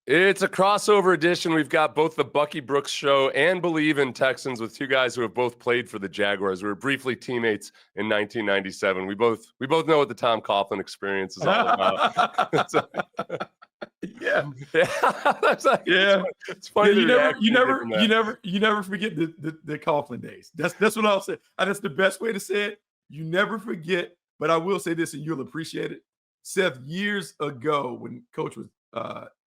It's a crossover edition. We've got both the Bucky Brooks show and Believe in Texans with two guys who have both played for the Jaguars. We were briefly teammates in 1997. We both know what the Tom Coughlin experience is all about. So, yeah, yeah. It's funny. Yeah, you never forget the Coughlin days. That's what I'll say. That's the best way to say it. You never forget. But I will say this, and you'll appreciate it. Seth, years ago, when Coach was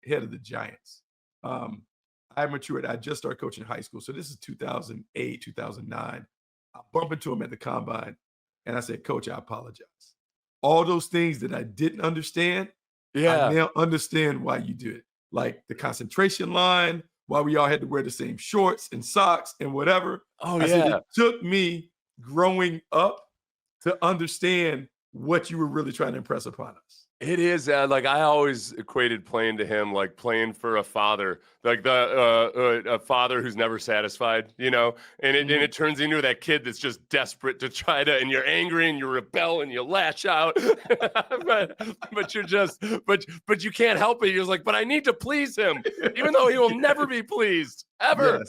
head of the Giants, I matured. I just started coaching high school. So this is 2008, 2009. I bump into him at the combine, and I said, Coach, I apologize. All those things that I didn't understand, I now understand why you do it. Like the concentration line, why we all had to wear the same shorts and socks and whatever. I said, it took me growing up to understand what you were really trying to impress upon us. It is like I always equated playing to him like playing for a father, like a father who's never satisfied, you know. And it turns into that kid that's just desperate to try to, and you're angry and you rebel and you lash out, but you're just, but you can't help it. You're just like, but I need to please him, even though he will never be pleased ever.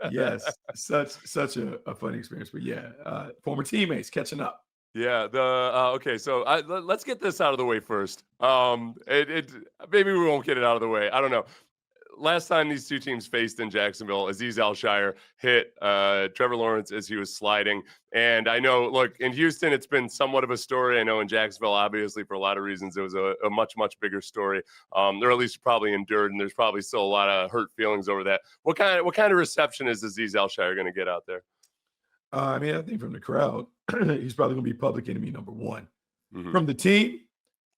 Yes. Such a funny experience. But yeah, former teammates catching up. Yeah. Okay. So let's get this out of the way first. Maybe we won't get it out of the way. I don't know. Last time these two teams faced in Jacksonville, Al-Shaair hit Trevor Lawrence as he was sliding. And I know, look, in Houston, it's been somewhat of a story. I know in Jacksonville, obviously, for a lot of reasons, it was a much, much bigger story. Or at least probably endured, and there's probably still a lot of hurt feelings over that. What kind of reception is Al-Shaair going to get out there? I mean, I think from the crowd, he's probably going to be public enemy number one. Mm-hmm. From the team,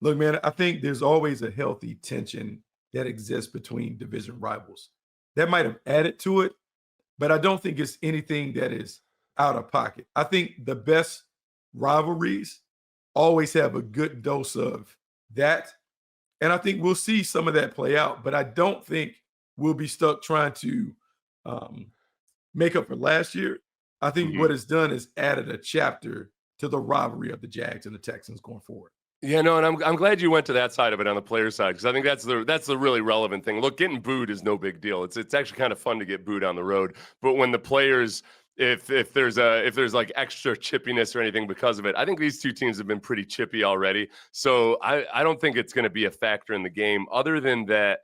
look, man, I think there's always a healthy tension that exists between division rivals. That might have added to it, but I don't think it's anything that is out of pocket. I think the best rivalries always have a good dose of that. And I think we'll see some of that play out, but I don't think we'll be stuck trying to make up for last year. I think what it's done is added a chapter to the rivalry of the Jags and the Texans going forward. Yeah, no, and I'm glad you went to that side of it on the player side, because I think that's the really relevant thing. Look, getting booed is no big deal. It's actually kind of fun to get booed on the road, but when the players, if there's like extra chippiness or anything because of it, I think these two teams have been pretty chippy already. So I don't think it's going to be a factor in the game. Other than that,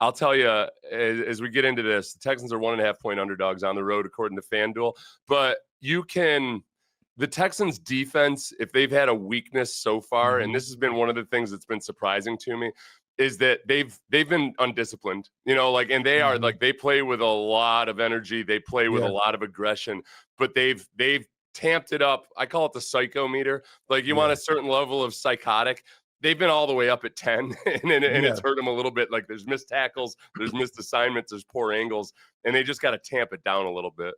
I'll tell you, as we get into this, the Texans are 1.5-point underdogs on the road, according to FanDuel. But the Texans defense, if they've had a weakness so far, and this has been one of the things that's been surprising to me, is that they've been undisciplined, you know, like, and they are like, they play with a lot of energy. They play with a lot of aggression, but they've tamped it up. I call it the psycho meter. Like you want a certain level of psychotic. They've been all the way up at 10, and it's hurt them a little bit. Like there's missed tackles, there's missed assignments, there's poor angles, and they just got to tamp it down a little bit.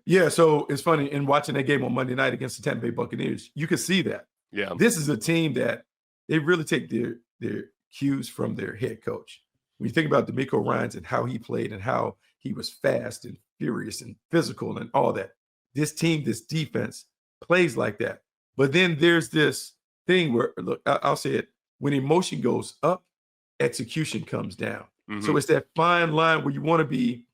Yeah, so it's funny, in watching that game on Monday night against the Tampa Bay Buccaneers, you could see that. Yeah. This is a team that they really take their cues from their head coach. When you think about DeMeco Ryans and how he played and how he was fast and furious and physical and all that, this team, this defense plays like that. But then there's this thing where, look, I'll say it, when emotion goes up, execution comes down. So it's that fine line where you want to be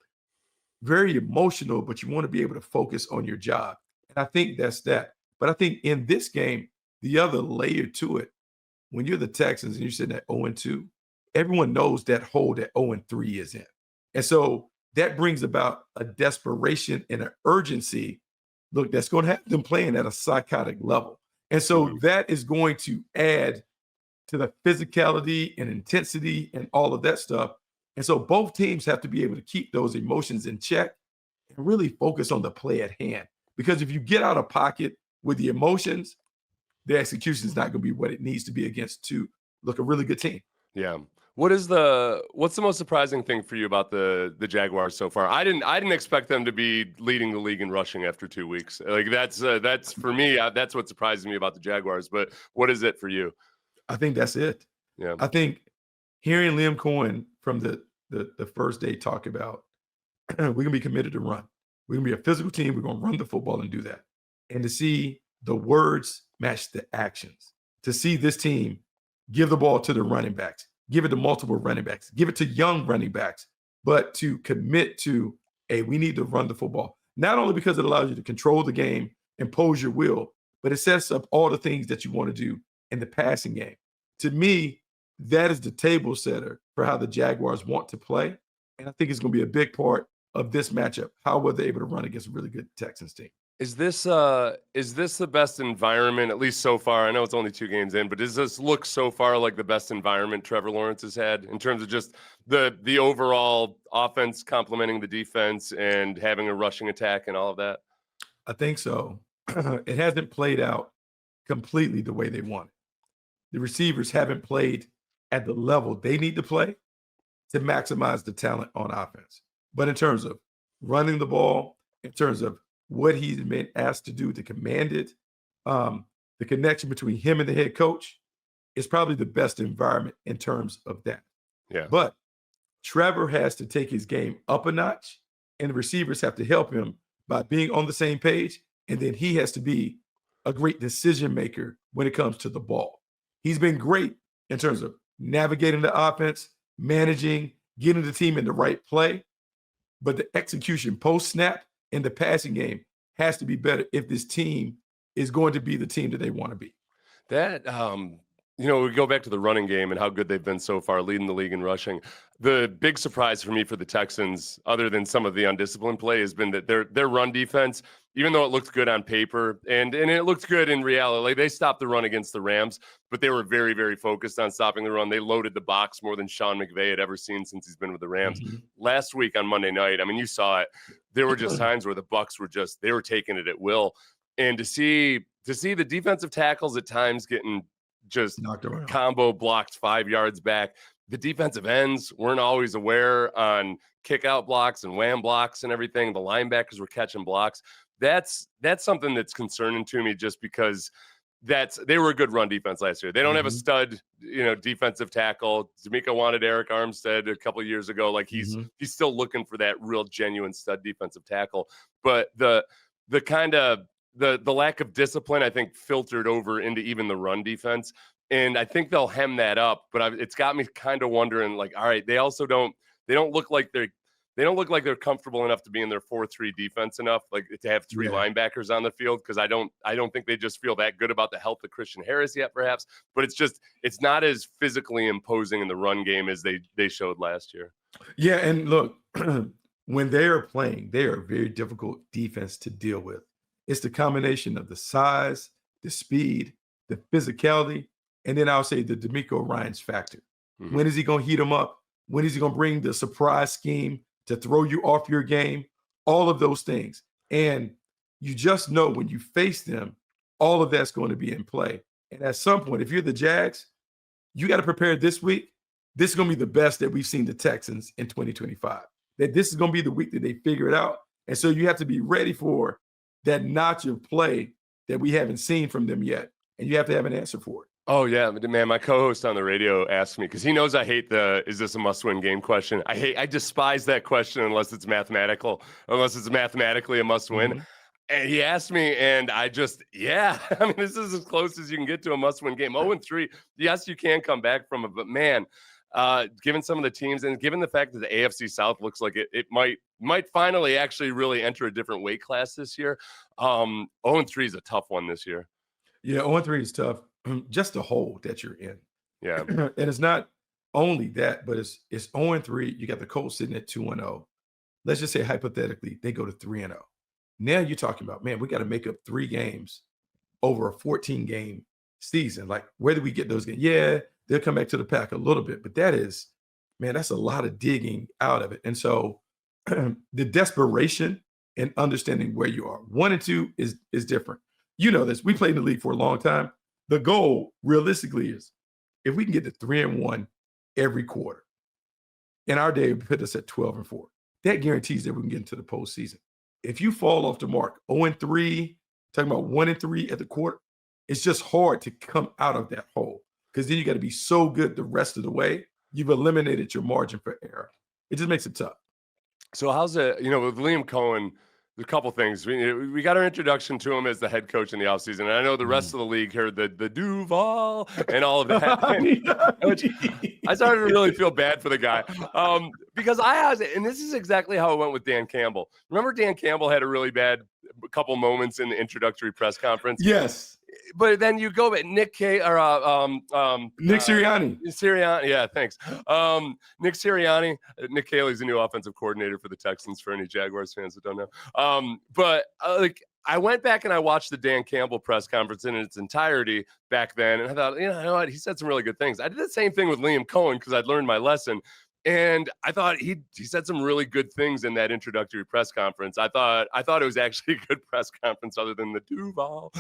very emotional, but you want to be able to focus on your job. And I think that's that. But I think in this game, the other layer to it, when you're the Texans and you're sitting at 0-2, everyone knows that hole that 0-3 is in. And so that brings about a desperation and an urgency, look, that's going to have them playing at a psychotic level. And so that is going to add to the physicality and intensity and all of that stuff. And so both teams have to be able to keep those emotions in check and really focus on the play at hand. Because if you get out of pocket with the emotions, the execution is not going to be what it needs to be against a really good team. Yeah. What's the most surprising thing for you about the Jaguars so far? I didn't expect them to be leading the league in rushing after 2 weeks. Like that's for me, that's what surprises me about the Jaguars. But what is it for you? I think that's it. Yeah. I think hearing Liam Coen from the first day talk about we're gonna be committed to run. We're gonna be a physical team. We're gonna run the football and do that. And to see the words match the actions, to see this team give the ball to the running backs, give it to multiple running backs, give it to young running backs, but to commit to, hey, we need to run the football. Not only because it allows you to control the game, impose your will, but it sets up all the things that you want to do in the passing game. To me, that is the table setter for how the Jaguars want to play. And I think it's going to be a big part of this matchup. How were they able to run against a really good Texans team? Is this the best environment, at least so far? I know it's only 2 games in, but does this look so far like the best environment Trevor Lawrence has had in terms of just the overall offense complementing the defense and having a rushing attack and all of that? I think so. It hasn't played out completely the way they wanted. The receivers haven't played at the level they need to play to maximize the talent on offense. But in terms of running the ball, in terms of what he's been asked to do to command it, the connection between him and the head coach is probably the best environment in terms of that. Yeah. But Trevor has to take his game up a notch, and the receivers have to help him by being on the same page. And then he has to be a great decision maker when it comes to the ball. He's been great in terms of navigating the offense, managing, getting the team in the right play. But the execution post snap in the passing game has to be better if this team is going to be the team that they want to be. That, we go back to the running game and how good they've been so far, leading the league in rushing. The big surprise for me for the Texans, other than some of the undisciplined play, has been that their run defense, even though it looked good on paper and it looked good in reality, like they stopped the run against the Rams, but they were very, very focused on stopping the run. They loaded the box more than Sean McVay had ever seen since he's been with the Rams. Mm-hmm. Last week on Monday night, I mean, you saw it. There were just times where the Bucs they were taking it at will. And to see the defensive tackles at times getting just combo blocked 5 yards back. The defensive ends weren't always aware on kick out blocks and wham blocks and everything. The linebackers were catching blocks. That's something that's concerning to me, just because they were a good run defense last year. They don't have a stud, defensive tackle. D'Amico wanted Eric Armstead a couple of years ago. Like he's still looking for that real genuine stud defensive tackle. But the kind of the lack of discipline, I think, filtered over into even the run defense. And I think they'll hem that up. But it's got me kind of wondering, like, all right, they don't look like they're comfortable enough to be in their 4-3 defense enough, like to have 3 linebackers on the field. Because I don't think they just feel that good about the health of Christian Harris yet, perhaps. But it's not as physically imposing in the run game as they showed last year. Yeah, and look, when they are playing, they are a very difficult defense to deal with. It's the combination of the size, the speed, the physicality, and then I'll say the D'Amico Ryans factor. Mm-hmm. When is he going to heat them up? When is he going to bring the surprise scheme to throw you off your game? All of those things. And you just know when you face them, all of that's going to be in play. And at some point, if you're the Jags, you got to prepare this week. This is going to be the best that we've seen the Texans in 2025. That this is going to be the week that they figure it out. And so you have to be ready for that notch of play that we haven't seen from them yet. And you have to have an answer for it. Oh, yeah, man, my co-host on the radio asked me, because he knows I hate is this a must-win game question? I despise that question unless it's mathematically a must-win. Mm-hmm. And he asked me, and I just, I mean, this is as close as you can get to a must-win game. 0-3, yes, you can come back from it, but man, given some of the teams and given the fact that the AFC South looks like it might finally actually really enter a different weight class this year, 0-3 is a tough one this year. Yeah, 0-3 is tough. Just the hole that you're in. Yeah. And it's not only that, but it's 0-3. You got the Colts sitting at 2-0. Let's just say hypothetically they go to 3-0. Now you're talking about, man, we got to make up 3 games over a 14-game season. Like, where do we get those games? Yeah, they'll come back to the pack a little bit, but that's a lot of digging out of it. And so the desperation and understanding where you are. 1-2 is different. You know this. We played in the league for a long time. The goal, realistically, is if we can get to 3-1 every quarter, in our day, it would put us at 12-4. That guarantees that we can get into the postseason. If you fall off the mark, 0-3, talking about 1-3 at the quarter, it's just hard to come out of that hole, because then you got to be so good the rest of the way. You've eliminated your margin for error. It just makes it tough. So how's it, with Liam Coen, A couple things. We got our introduction to him as the head coach in the offseason. And I know the rest of the league heard the Duval and all of that. Which I started to really feel bad for the guy. Because and this is exactly how it went with Dan Campbell. Remember Dan Campbell had a really bad couple moments in the introductory press conference? Yes. But then you go back, Nick Sirianni. Yeah, thanks. Nick Sirianni. Nick Caley's the new offensive coordinator for the Texans, for any Jaguars fans that don't know. But I went back and I watched the Dan Campbell press conference in its entirety back then, and I thought, you know what, he said some really good things. I did the same thing with Liam Coen because I'd learned my lesson. And I thought he said some really good things in that introductory press conference. I thought it was actually a good press conference, other than the Duval.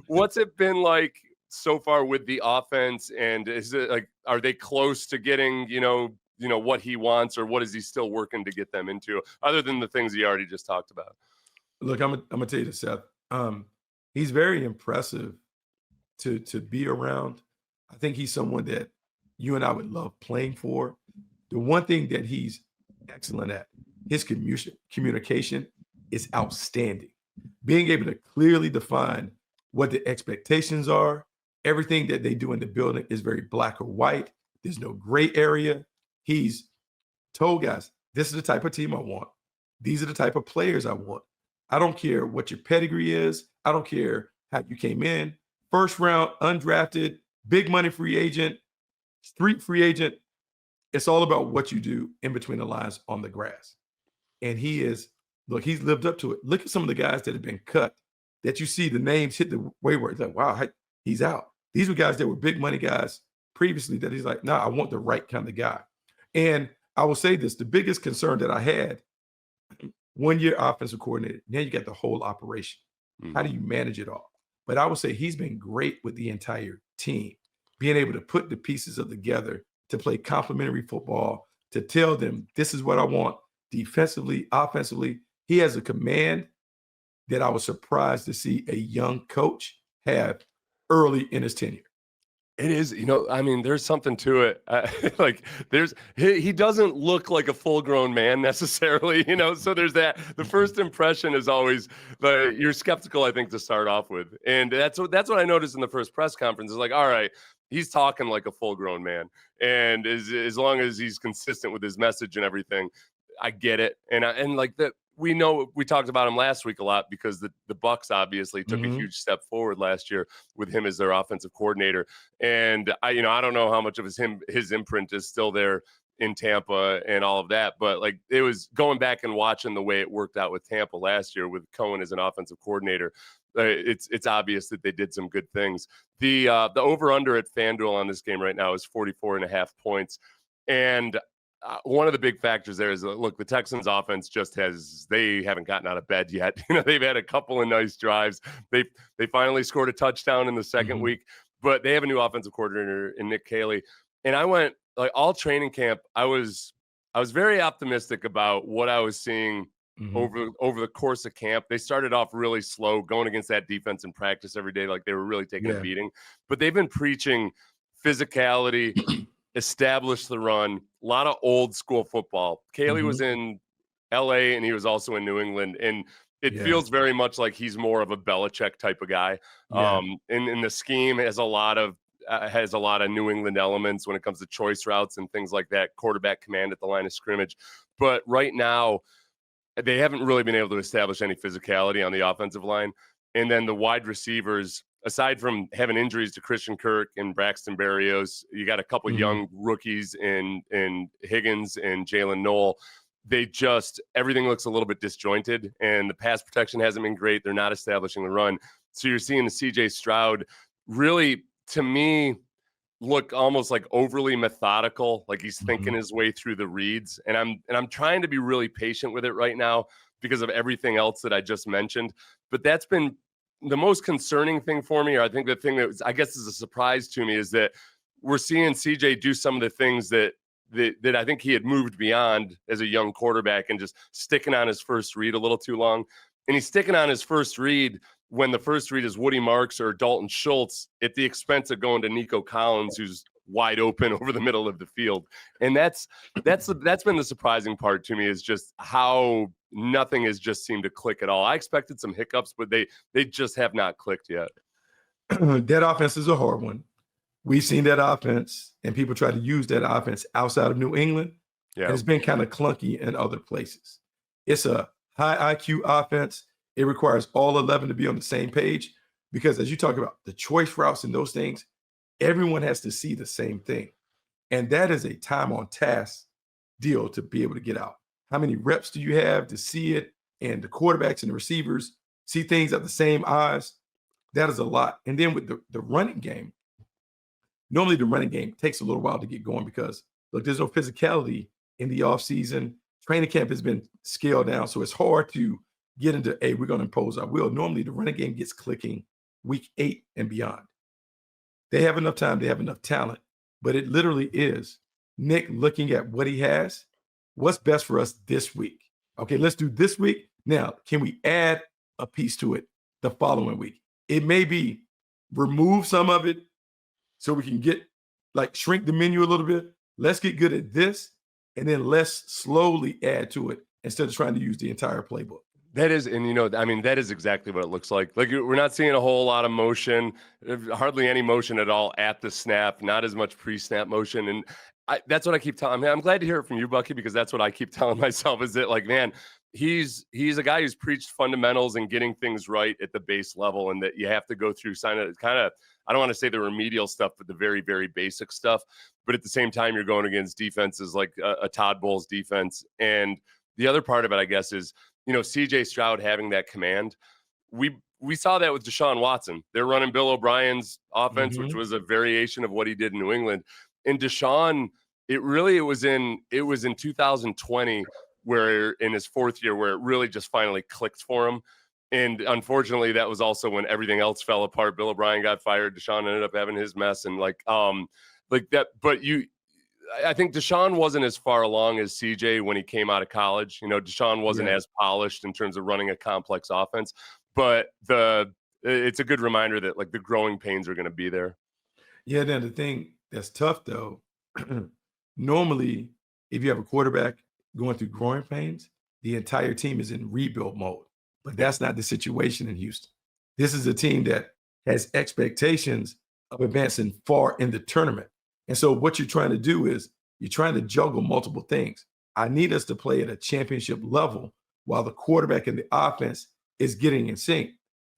What's it been like so far with the offense? And is it like, are they close to getting what he wants, or what is he still working to get them into, other than the things he already just talked about? Look, I'm gonna tell you this, Seth. He's very impressive to be around. I think he's someone that you and I would love playing for. The one thing that he's excellent at, his communication is outstanding. Being able to clearly define what the expectations are, everything that they do in the building is very black or white. There's no gray area. He's told guys, this is the type of team I want. These are the type of players I want. I don't care what your pedigree is. I don't care how you came in. First round, undrafted, big money free agent, street free agent. It's all about what you do in between the lines on the grass. And he's lived up to it. Look at some of the guys that have been cut, that you see the names hit the waiver. It's like, wow, he's out. These were guys that were big money guys previously that he's like, nah, I want the right kind of guy. And I will say this, the biggest concern that I had, 1 year offensive coordinator, now you got the whole operation. How do you manage it all? But I would say he's been great with the entire team, being able to put the pieces of together to play complementary football, to tell them this is what I want defensively, offensively. He has a command that I was surprised to see a young coach have early in his tenure. It is, there's something to it. He doesn't look like a full-grown man necessarily, so there's that. The first impression is always, you're skeptical, I think, to start off with. And that's what I noticed in the first press conference. Is like, all right, he's talking like a full-grown man. And as long as he's consistent with his message and everything, I get it. We know we talked about him last week a lot because the Bucks obviously took a huge step forward last year with him as their offensive coordinator. And I don't know how much of his imprint is still there in Tampa and all of that, but it was going back and watching the way it worked out with Tampa last year with Coen as an offensive coordinator. It's obvious that they did some good things. The over under at FanDuel on this game right now is 44.5 points. And one of the big factors there is, look, the Texans offense they haven't gotten out of bed yet. They've had a couple of nice drives. They finally scored a touchdown in the second week, but they have a new offensive coordinator in Nick Caley. And I went all training camp. I was very optimistic about what I was seeing over the course of camp. They started off really slow, going against that defense in practice every day. They were really taking a beating, but they've been preaching physicality, establish the run, a lot of old school football. Caley was in LA and he was also in New England. And it feels very much like he's more of a Belichick type of guy. In the scheme has a lot of New England elements when it comes to choice routes and things like that, quarterback command at the line of scrimmage. But right now, they haven't really been able to establish any physicality on the offensive line. And then the wide receivers, aside from having injuries to Christian Kirk and Braxton Berrios, you got a couple young rookies in Higgins and Jalen Noel. Everything looks a little bit disjointed, and the pass protection hasn't been great. They're not establishing the run. So you're seeing the CJ Stroud really, to me, look almost like overly methodical, like he's thinking his way through the reads. And I'm trying to be really patient with it right now because of everything else that I just mentioned. But that's been the most concerning thing for me, or I think the thing that I guess is a surprise to me, is that we're seeing CJ do some of the things that I think he had moved beyond as a young quarterback, and just sticking on his first read a little too long. And he's sticking on his first read when the first read is Woody Marks or Dalton Schultz at the expense of going to Nico Collins, who's wide open over the middle of the field. And that's been the surprising part to me, is just how nothing has just seemed to click at all. I expected some hiccups, but they just have not clicked yet. That offense is a hard one. We've seen that offense, and people try to use that offense outside of New England. Yeah. And it's been kind of clunky in other places. It's a high IQ offense. It requires all 11 to be on the same page, because as you talk about the choice routes and those things, everyone has to see the same thing. And that is a time on task deal to be able to get out. How many reps do you have to see it? And the quarterbacks and the receivers see things at the same eyes. That is a lot. And then with the running game, normally the running game takes a little while to get going because, look, there's no physicality in the offseason. Training camp has been scaled down, so it's hard to get into, hey, we're going to impose our will. Normally the running game gets clicking week 8 and beyond. They have enough time, they have enough talent, but it literally is Nick looking at what he has. What's best for us this week? Okay, let's do this week. Now, can we add a piece to it the following week? It may be remove some of it so we can shrink the menu a little bit. Let's get good at this, and then let's slowly add to it instead of trying to use the entire playbook. That is, and that is exactly what it looks like. Like, we're not seeing a whole lot of motion, hardly any motion at all at the snap, not as much pre-snap motion. And that's what I keep telling. I'm glad to hear it from you, Bucky, because that's what I keep telling myself, is that, like, man, he's a guy who's preached fundamentals and getting things right at the base level, and that you have to go through kind of, I don't want to say the remedial stuff, but the very, very basic stuff. But at the same time, you're going against defenses like a Todd Bowles defense. And the other part of it, I guess, is, CJ Stroud having that command. We saw that with Deshaun Watson. They're running Bill O'Brien's offense, which was a variation of what he did in New England. And Deshaun, it was in 2020, where in his 4th year, where it really just finally clicked for him. And unfortunately, that was also when everything else fell apart. Bill O'Brien got fired. Deshaun ended up having his mess, and like that. But I think Deshaun wasn't as far along as CJ when he came out of college. Deshaun wasn't as polished in terms of running a complex offense, but it's a good reminder that, like, the growing pains are going to be there. Yeah. Then the thing that's tough though, normally if you have a quarterback going through growing pains, the entire team is in rebuild mode, but that's not the situation in Houston. This is a team that has expectations of advancing far in the tournament. And so what you're trying to do is you're trying to juggle multiple things. I need us to play at a championship level while the quarterback and the offense is getting in sync.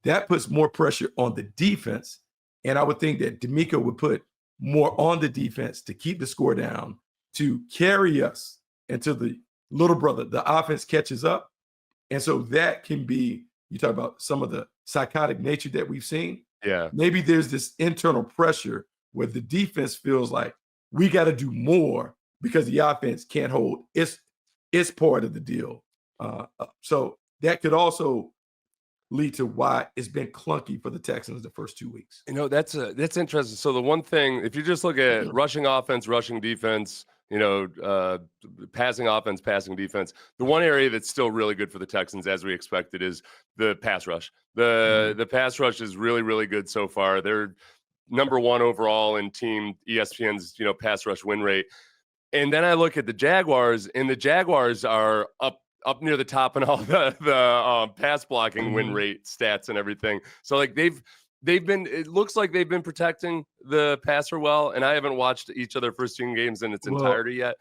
That puts more pressure on the defense. And I would think that D'Amico would put more on the defense to keep the score down, to carry us until the little brother, the offense, catches up. And so that can be, you talk about some of the psychotic nature that we've seen. Yeah. Maybe there's this internal pressure where the defense feels like we got to do more because the offense can't hold its part of the deal. So that could also lead to why it's been clunky for the Texans the first 2 weeks. That's interesting. So the one thing, if you just look at rushing offense, rushing defense, passing offense, passing defense, the one area that's still really good for the Texans, as we expected, is the pass rush. The pass rush is really, really good so far. They're number 1 overall in team ESPN's, pass rush win rate. And then I look at the Jaguars, and the Jaguars are up near the top in all the pass blocking win rate stats and everything. So, like, it looks like they've been protecting the passer well, and I haven't watched each of their first 2 games in its entirety yet.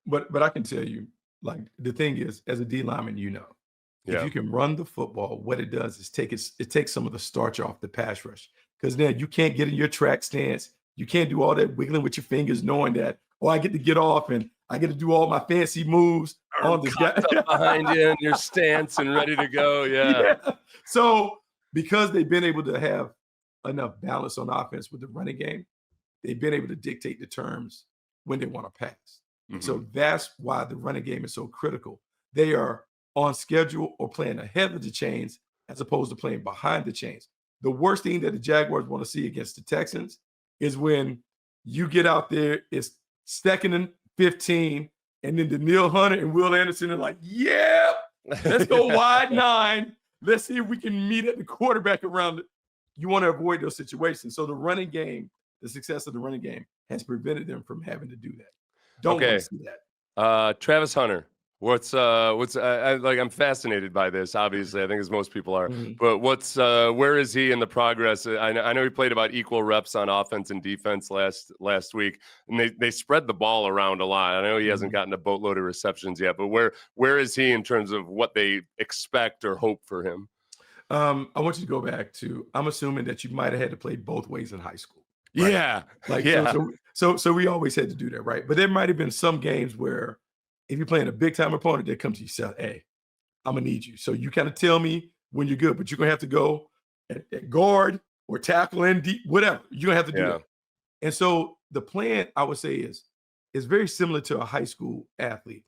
But I can tell you, like, the thing is, as a D lineman, if you can run the football, what it does is it takes some of the starch off the pass rush. Because then you can't get in your track stance. You can't do all that wiggling with your fingers, knowing that, I get to get off and I get to do all my fancy moves on the guy behind you in your stance and ready to go. Yeah. So because they've been able to have enough balance on offense with the running game, they've been able to dictate the terms when they want to pass. So that's why the running game is so critical. They are on schedule or playing ahead of the chains as opposed to playing behind the chains. The worst thing that the Jaguars want to see against the Texans is when you get out there, it's 2nd and 15, and then Danielle Hunter and Will Anderson are like, yeah, let's go wide 9. Let's see if we can meet at the quarterback around it. You want to avoid those situations. So the running game the success of the running game has prevented them from having to do that. Don't want Okay. to see that. Travis Hunter. I'm fascinated by this. Obviously, I think as most people are. Mhm. But where is he in the progress? I know he played about equal reps on offense and defense last week, and they spread the ball around a lot. I know he hasn't gotten a boatload of receptions yet, but where is he in terms of what they expect or hope for him? I want you to go back to. I'm assuming that you might have had to play both ways in high school, right? Yeah, Like yeah, so we always had to do that, right? But there might have been some games where if you're playing a big time opponent, they come to you, say, "Hey, I'm gonna need you." So you kind of tell me when you're good, but you're gonna have to go at guard or tackle and deep, whatever. You're gonna have to do yeah. that. And so the plan, I would say, is very similar to a high school athlete.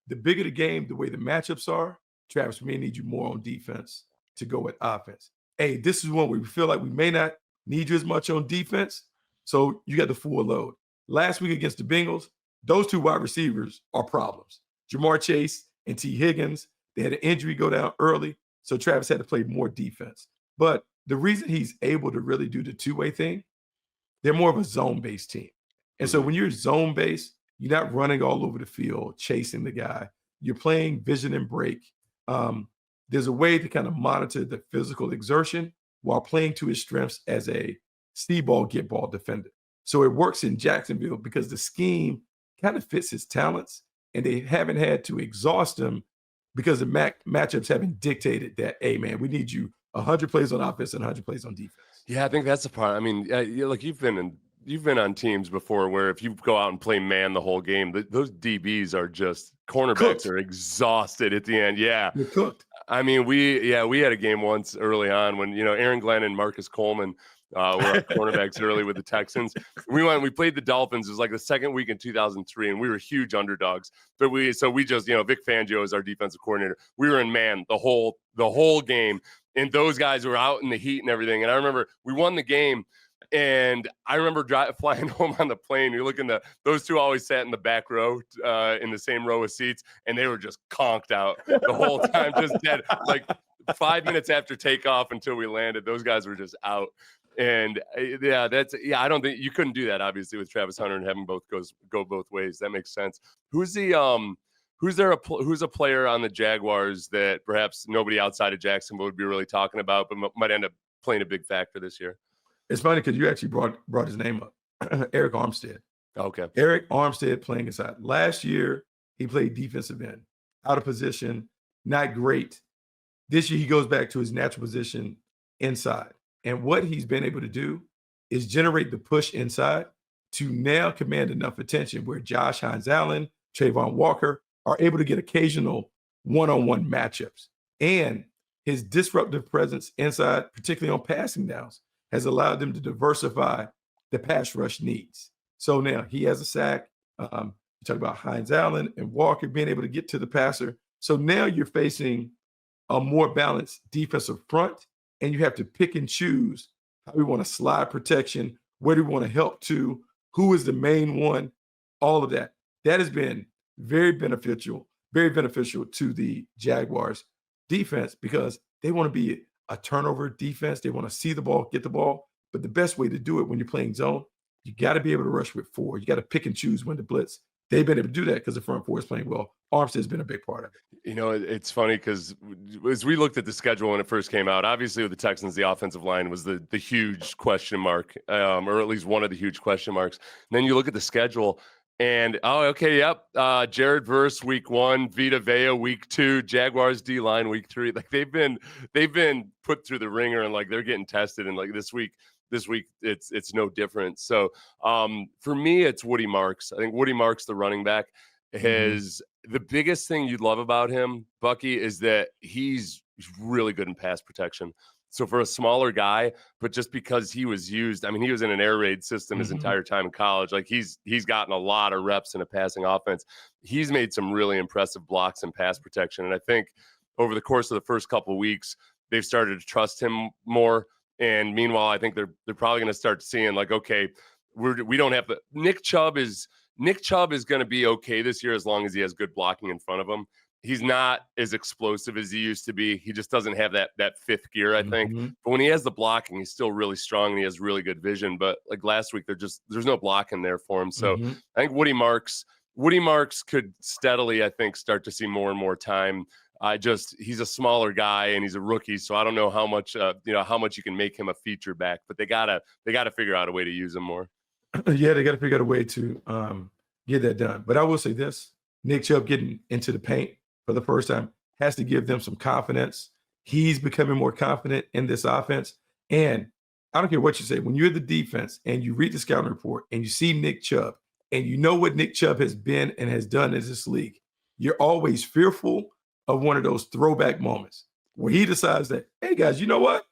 The bigger the game, the way the matchups are, Travis, we may need you more on defense to go with offense. Hey, this is one where we feel like we may not need you as much on defense. So you got the full load. Last week against the Bengals, those two wide receivers are problems. Jamar Chase and T. Higgins, they had an injury go down early. So Travis had to play more defense. But the reason he's able to really do the two-way thing, they're more of a zone-based team. And so Mhm. when you're zone-based, you're not running all over the field, chasing the guy. You're playing vision and break. There's a way to kind of monitor the physical exertion while playing to his strengths as a see ball, get ball defender. So it works in Jacksonville because the scheme kind of fits his talents, and they haven't had to exhaust him because the matchups haven't dictated that, hey, man, we need you 100 plays on offense and 100 plays on defense. Yeah, I think that's the part. I mean, like you've been on teams before where if you go out and play man the whole game, those DBs are just cornerbacks Cooked. are exhausted at the end. Yeah, You're cooked. I mean, we had a game once early on when Aaron Glenn and Marcus Coleman were our cornerbacks early with the Texans. We played the Dolphins. It was like the second week in 2003, and we were huge underdogs. But we just Vic Fangio is our defensive coordinator. We were in man the whole game, and those guys were out in the heat and everything. And I remember we won the game. And I remember flying home on the plane. You're looking those two always sat in the back row, in the same row of seats, and they were just conked out the whole time, just dead. Like 5 minutes after takeoff until we landed, those guys were just out. And I don't think you couldn't do that obviously with Travis Hunter and having both go both ways. That makes sense. Who's a player on the Jaguars that perhaps nobody outside of Jacksonville would be really talking about, but might end up playing a big factor this year? It's funny because you actually brought his name up, Eric Armstead. Okay. Eric Armstead playing inside. Last year, he played defensive end, out of position, not great. This year, he goes back to his natural position inside. And what he's been able to do is generate the push inside to now command enough attention where Josh Hines-Allen, Trayvon Walker are able to get occasional one-on-one matchups. And his disruptive presence inside, particularly on passing downs, has allowed them to diversify the pass rush needs. So now he has a sack. You talk about Hines-Allen and Walker being able to get to the passer. So now you're facing a more balanced defensive front, and you have to pick and choose how we want to slide protection, where do we want to help to, who is the main one, all of that. That has been very beneficial to the Jaguars defense because they want to be a turnover defense. They want to see the ball, get the ball. But the best way to do it when you're playing zone, you got to be able to rush with four. You got to pick and choose when to blitz. They've been able to do that because the front four is playing well. Armstead's been a big part of it. It's funny because as we looked at the schedule when it first came out, obviously with the Texans, the offensive line was the huge question mark, or at least one of the huge question marks. And then you look at the schedule and, Jared Verse week 1, Vita Vea week 2, Jaguars D-line week 3. Like they've been put through the ringer and like they're getting tested. And like this week it's no different. So for me, it's Woody Marks. I think Woody Marks, the running back, has the biggest thing you'd love about him, Bucky, is that he's really good in pass protection. So for a smaller guy, but just because he was used, I mean, he was in an air raid system his entire time in college. Like he's gotten a lot of reps in a passing offense. He's made some really impressive blocks in pass protection. And I think over the course of the first couple of weeks, they've started to trust him more. And meanwhile, I think they're probably going to start seeing like, okay, we don't have to. Nick Chubb is going to be okay this year as long as he has good blocking in front of him. he's not as explosive as he used to be. He just doesn't have that fifth gear, I think. Mm-hmm. But when he has the blocking, he's still really strong and he has really good vision. But like last week, there's no blocking there for him. So Mm-hmm. I think Woody Marks could steadily, I think, start to see more and more time. He's a smaller guy and he's a rookie, so I don't know how much how much you can make him a feature back. But they gotta figure out a way to use him more. Yeah, they got to figure out a way to get that done. But I will say this: Nick Chubb getting into the paint for the first time has to give them some confidence. He's becoming more confident in this offense. And I don't care what you say, when you're the defense and you read the scouting report and you see Nick Chubb and you know what Nick Chubb has been and has done in this league, you're always fearful of one of those throwback moments where he decides that, hey guys, you know what?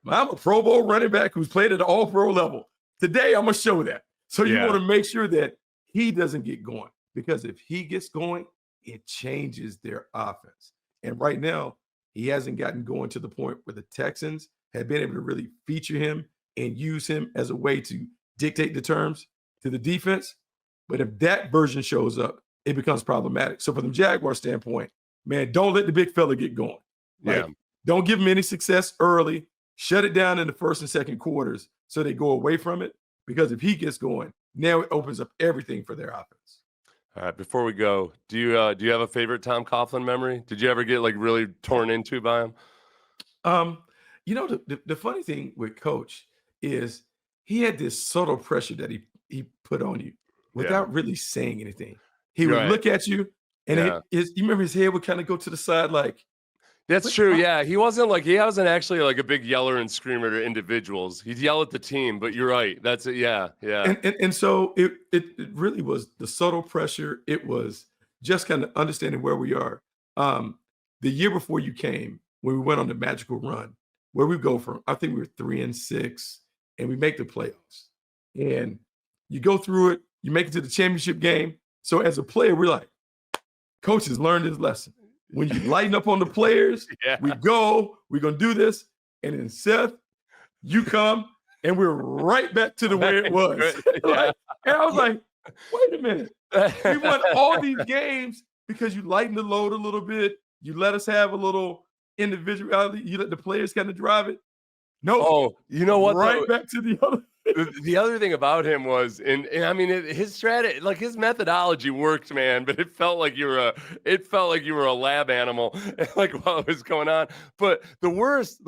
I'm a Pro Bowl running back who's played at the all-pro level. Today, I'm going to show that. So you want to make sure that he doesn't get going, because if he gets going, it changes their offense. And right now, he hasn't gotten going to the point where the Texans have been able to really feature him and use him as a way to dictate the terms to the defense. But if that version shows up, it becomes problematic. So from the Jaguar standpoint, man, don't let the big fella get going. Don't give him any success early. Shut it down in the first and second quarters so they go away from it. Because if he gets going, now it opens up everything for their offense. All right, before we go, do you have a favorite Tom Coughlin memory? Did you ever get like really torn into by him? The funny thing with Coach is he had this subtle pressure that he put on you without really saying anything. He would look at you, and you remember his head would kind of go to the side like. That's true. Yeah, he wasn't actually like a big yeller and screamer to individuals. He'd yell at the team, but you're right. That's it. Yeah. And so it really was the subtle pressure. It was just kind of understanding where we are. The year before you came, when we went on the magical run, where we go from, I think we were 3-6, and we make the playoffs. And you go through it, you make it to the championship game. So as a player, we're like, Coach has learned his lesson. When you lighten up on the players, we're going to do this. And then Seth, you come and we're right back to the way it was. And I was like, wait a minute. We won all these games because you lighten the load a little bit. You let us have a little individuality. You let the players kind of drive it. No. Oh, you know what? Right back to the other. The other thing about him was, and I mean, his strategy, like his methodology worked, man. But it felt like you were a lab animal, like while it was going on. But the worst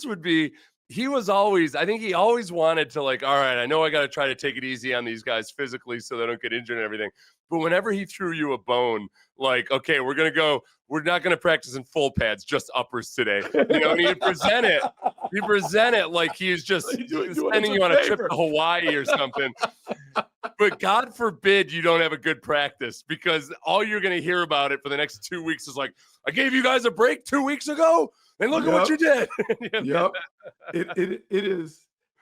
would be I think he always wanted to, like, all right, I know I got to try to take it easy on these guys physically so they don't get injured and everything. But whenever he threw you a bone, like, okay, we're not going to practice in full pads, just uppers today. And he'd present it like he's just sending you on a trip to Hawaii or something. But God forbid you don't have a good practice, because all you're going to hear about it for the next 2 weeks is like, I gave you guys a break 2 weeks ago, and look at what you did. Yep. It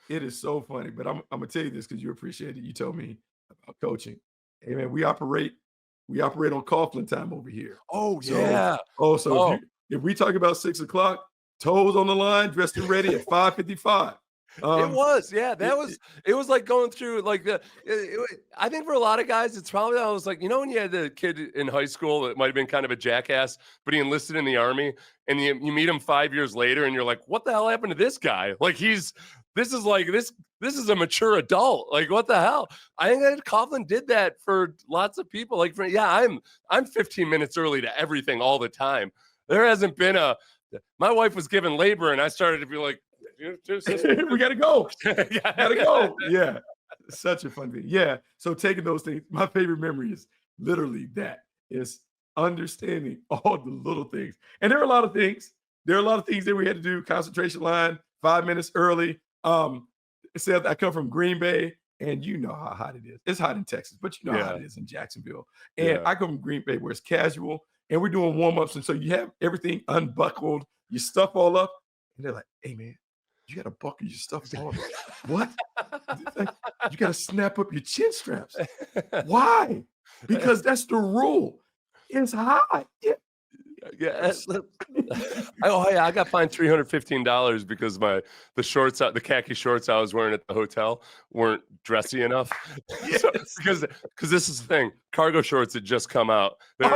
is so funny. But I'm going to tell you this because you appreciate it. You told me about coaching. Hey, man, we operate on Coughlin time over here. Oh, so, yeah. If we talk about 6 o'clock, toes on the line, dressed and ready at 5:55. It was, yeah. It was like going through like I think for a lot of guys, it's probably, I was like, when you had the kid in high school that might have been kind of a jackass, but he enlisted in the Army, and you meet him 5 years later, and you're like, what the hell happened to this guy? Like this is a mature adult. Like, what the hell? I think that Coughlin did that for lots of people. Like, I'm 15 minutes early to everything all the time. There hasn't been my wife was given labor, and I started to be like, we gotta go. Gotta go. Yeah. Such a fun video. Yeah. So taking those things, my favorite memory is literally that, is understanding all the little things. And there are a lot of things. That we had to do. Concentration line, 5 minutes early. Seth, I come from Green Bay, and you know how hot it is. It's hot in Texas, but you know how hot it is in Jacksonville. And I come from Green Bay where it's casual, and we're doing warm-ups. And so you have everything unbuckled, you stuff all up, and they're like, hey man, you got to buckle your stuff all up. What? You got to snap up your chin straps. Why? Because that's the rule. It's hot. Yeah. I got fined $315 because the khaki shorts I was wearing at the hotel weren't dressy enough. Yes. Because this is the thing, cargo shorts had just come out. They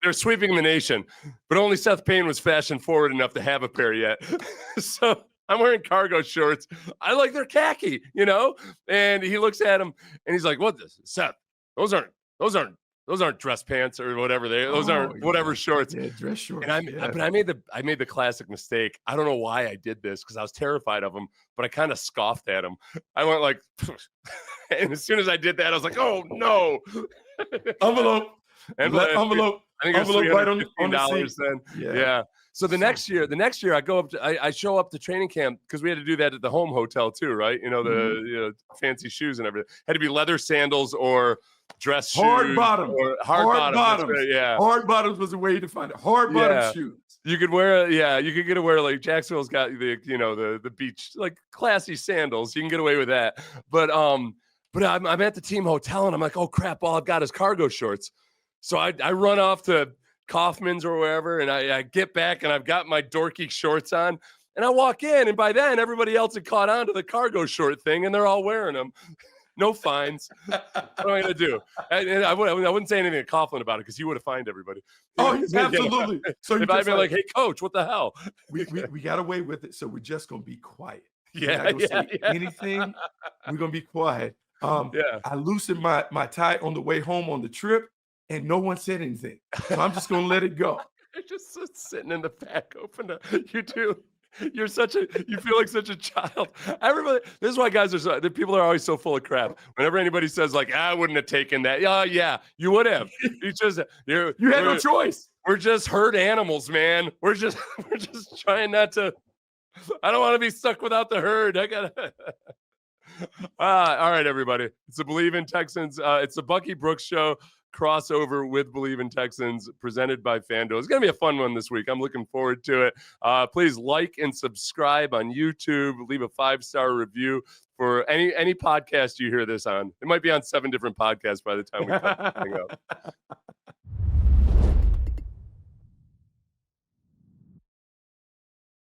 they're sweeping the nation, but only Seth Payne was fashion forward enough to have a pair yet. So I'm wearing cargo shorts. I like they're khaki, And he looks at him and he's like, "What this, Seth? Those aren't dress pants or whatever those aren't whatever shorts." Yeah, dress shorts. But I made the classic mistake. I don't know why I did this because I was terrified of him, but I kind of scoffed at him. I went like, and as soon as I did that, I was like, "Oh no!" Envelope. Envelope. I think it was right on $315 then. Yeah. So the next year I go up to, I show up to training camp because we had to do that at the home hotel too, right? The fancy shoes and everything. Had to be leather sandals or dress shoes. Hard bottoms. Right, yeah. Hard bottoms was a way to find it. Hard bottom shoes. You could wear, you could get away like Jacksonville's got the beach, like classy sandals. You can get away with that. But I'm at the team hotel and I'm like, oh crap, all I've got is cargo shorts. So I run off to Kaufman's or wherever, and I get back and I've got my dorky shorts on, and I walk in, and by then everybody else had caught on to the cargo short thing, and they're all wearing them. No fines. What am I gonna do? And I wouldn't say anything to Coughlin about it because he would have fined everybody. Absolutely. So if I'd been like, "Hey, coach, what the hell?" We got away with it, so we're just gonna be quiet. Yeah. Anything. We're gonna be quiet. I loosened my tie on the way home on the trip, and no one said anything. So I'm just gonna let it go. You're just sitting in the back open. You do. You feel like such a child. Everybody, this is why guys the people are always so full of crap. Whenever anybody says like, I wouldn't have taken that. Yeah, you would have. You had no choice. We're just herd animals, man. We're just trying not to. I don't want to be stuck without the herd. I gotta. All right, everybody. It's the Believe in Texans. It's the Bucky Brooks show crossover with Believe in Texans presented by FanDuel. It's going to be a fun one this week. I'm looking forward to it. Please like and subscribe on YouTube. Leave a 5-star review for any podcast you hear this on. It might be on 7 different podcasts by the time we cut this thing up.